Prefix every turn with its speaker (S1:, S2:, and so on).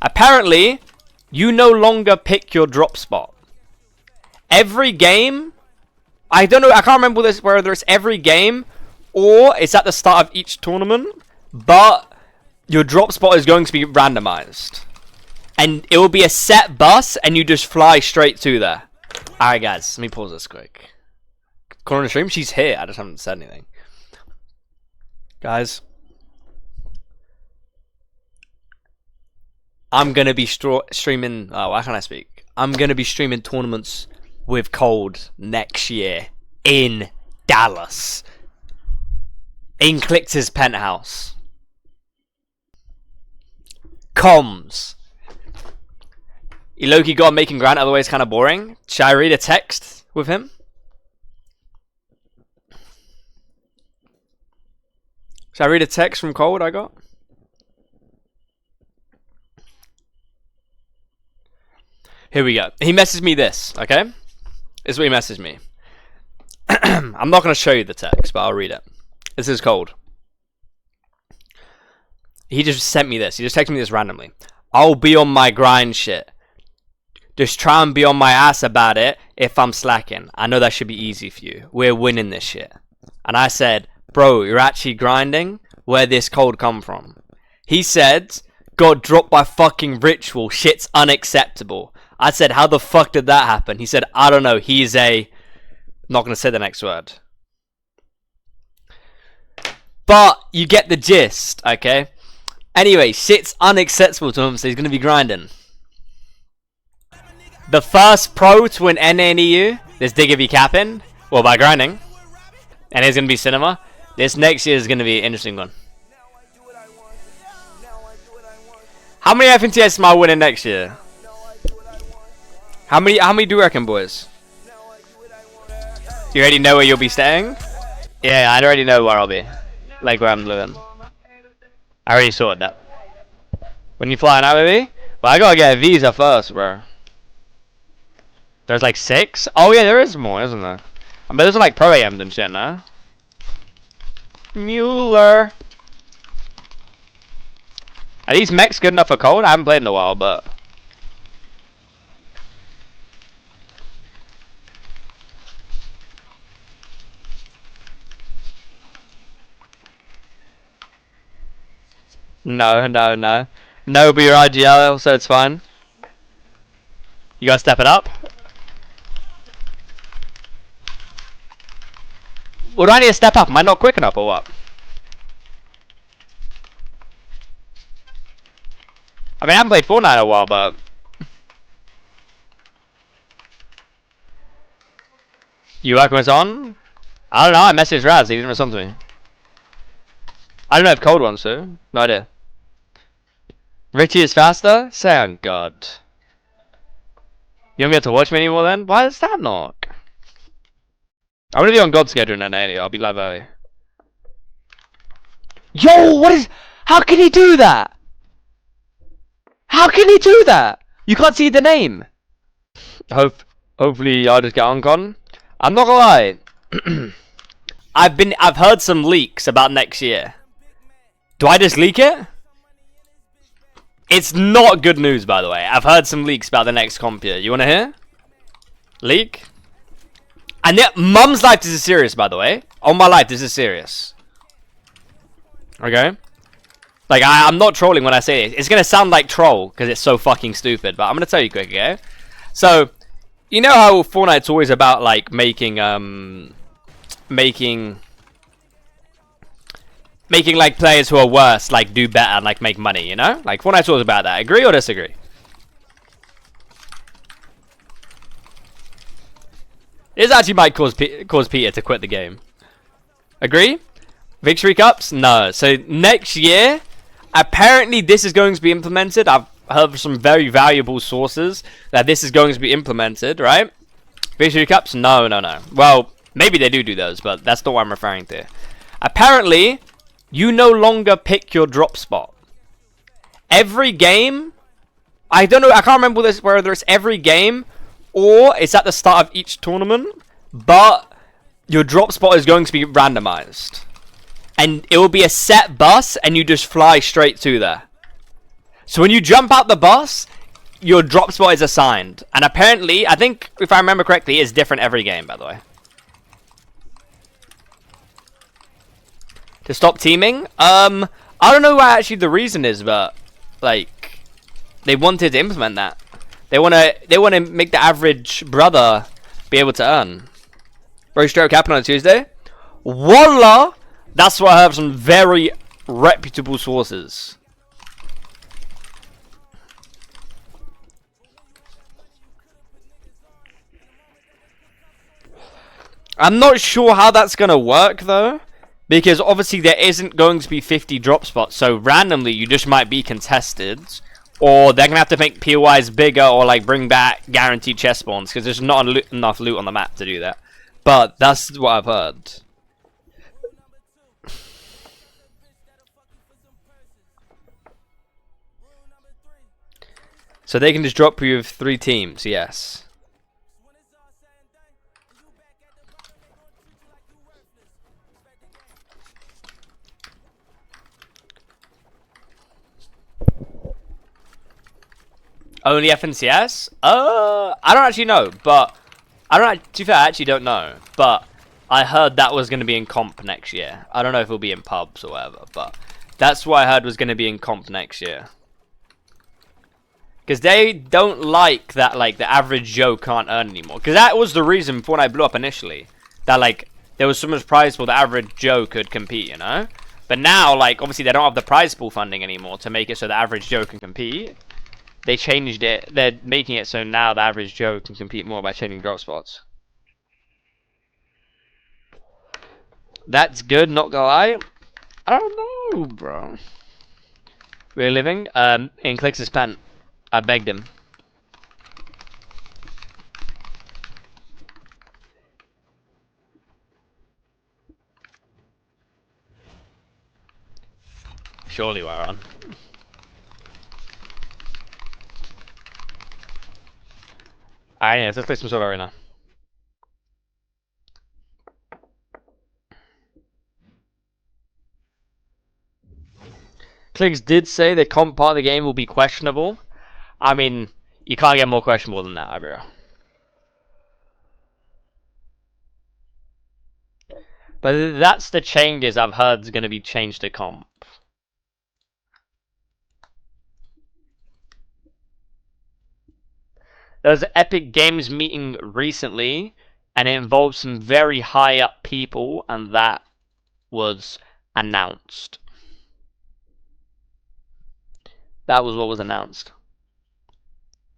S1: Apparently, you no longer pick your drop spot. Every game, I don't know, I can't remember whether it's every game or it's at the start of each tournament, but your drop spot is going to be randomized. And it will be a set bus, and you just fly straight to there. Alright guys, let me pause this quick. Corner stream, she's here, I just haven't said anything. Guys, I'm gonna be streaming. Oh, why can't I speak? I'm gonna be streaming tournaments with Cold next year in Dallas, in Clix's penthouse. Comms. Loki got making Grant, otherwise kind of boring. Should I read a text with him? Should I read a text from Cold I got? Here we go. He messaged me this, okay? This is what he messaged me. I'm not going to show you the text, but I'll read it. This is Cold. He just sent me this. He just texted me this randomly. I'll be on my grind shit. Just try and be on my ass about it if I'm slacking. I know that should be easy for you. We're winning this shit. And I said, bro, you're actually grinding? Where'd this Cold come from? He said, got dropped by fucking Ritual. Shit's unacceptable. I said, how the fuck did that happen? He said, I don't know. He's a... not going to say the next word. But you get the gist, okay? Anyway, shit's unacceptable to him, so he's going to be grinding. The first pro to win NNEU, this Digger be capping, well, by grinding. And it's going to be Cinema. This next year is going to be an interesting one. How many FNTS am I winning next year? How many do you reckon, boys? You already know where you'll be staying? Yeah, I already know where I'll be. Like where I'm living. I already sorted that. When you flying out with me? Well, I gotta get a visa first, bro. There's like 6? Oh yeah, there is more, isn't there? I mean, there's like pro AMs and shit now. Mueller. Are these mechs good enough for Cold? I haven't played in a while, but... No. No, but you're IGL, so it's fine. You gotta step it up. What do I need to step up? Am I not quick enough or what? I mean, I haven't played Fortnite in a while, but... You working with on? I don't know, I messaged Raz, he didn't respond to me. I don't know if Cold wants to. No idea. Richie is faster? Say on God. You don't get to watch me anymore then? Why does that knock? I'm gonna be on God's schedule in NA. I'll be live early. Yo, what is... How can he do that? How can he do that? You can't see the name. Hopefully I'll just get on con. I'm not gonna lie. I've heard some leaks about next year. Do I just leak it? It's not good news, by the way. I've heard some leaks about the next comp year. You wanna hear? Leak? And yeah, Mum's life, this is serious, by the way. On my life, this is serious. Okay? Like, I'm not trolling when I say it. It's gonna sound like troll, because it's so fucking stupid. But I'm gonna tell you quick, okay? So, you know how Fortnite's always about, like, making like players who are worse like do better and like make money, you know? Like Fortnite's always about that. Agree or disagree? This actually might cause Peter to quit the game. Agree? Victory cups? No. So next year, apparently this is going to be implemented. I've heard from some very valuable sources that this is going to be implemented, right? Victory cups? No. Well, maybe they do those, but that's not what I'm referring to. Apparently, you no longer pick your drop spot. Every game, I don't know, I can't remember whether it's every game or it's at the start of each tournament, but your drop spot is going to be randomized. And it will be a set bus and you just fly straight to there. So when you jump out the bus, your drop spot is assigned. And apparently, I think, if I remember correctly, it's different every game, by the way. To stop teaming? I don't know what actually the reason is, but, like, they wanted to implement that. They wanna make the average brother be able to earn. Roast stroke happened on a Tuesday? Wallah! That's what I heard from very reputable sources. I'm not sure how that's going to work, though. Because obviously there isn't going to be 50 drop spots. So randomly, you just might be contested. Or they're going to have to make POIs bigger or like bring back guaranteed chest spawns. Because there's not enough loot on the map to do that. But that's what I've heard. So they can just drop you with 3 teams, yes. Only FNCS? I don't actually know, but to be fair, I actually don't know, but I heard that was going to be in comp next year. I don't know if it'll be in pubs or whatever, but that's what I heard was going to be in comp next year. Because they don't like that, like, the average Joe can't earn anymore. Because that was the reason for when I blew up initially. That, like, there was so much prize pool the average Joe could compete, you know? But now, like, obviously they don't have the prize pool funding anymore to make it so the average Joe can compete. They changed it. They're making it so now the average Joe can compete more by changing drop spots. That's good, not gonna lie. I don't know, bro. We're living in Clix's pen. I begged him. Surely we're on. Alright, let's play some Silver Arena. Clix did say the comp part of the game will be questionable. I mean, you can't get more questionable than that, bro. But that's the changes I've heard is going to be changed to comp. There was an Epic Games meeting recently, and it involved some very high up people, and that was announced. That was what was announced.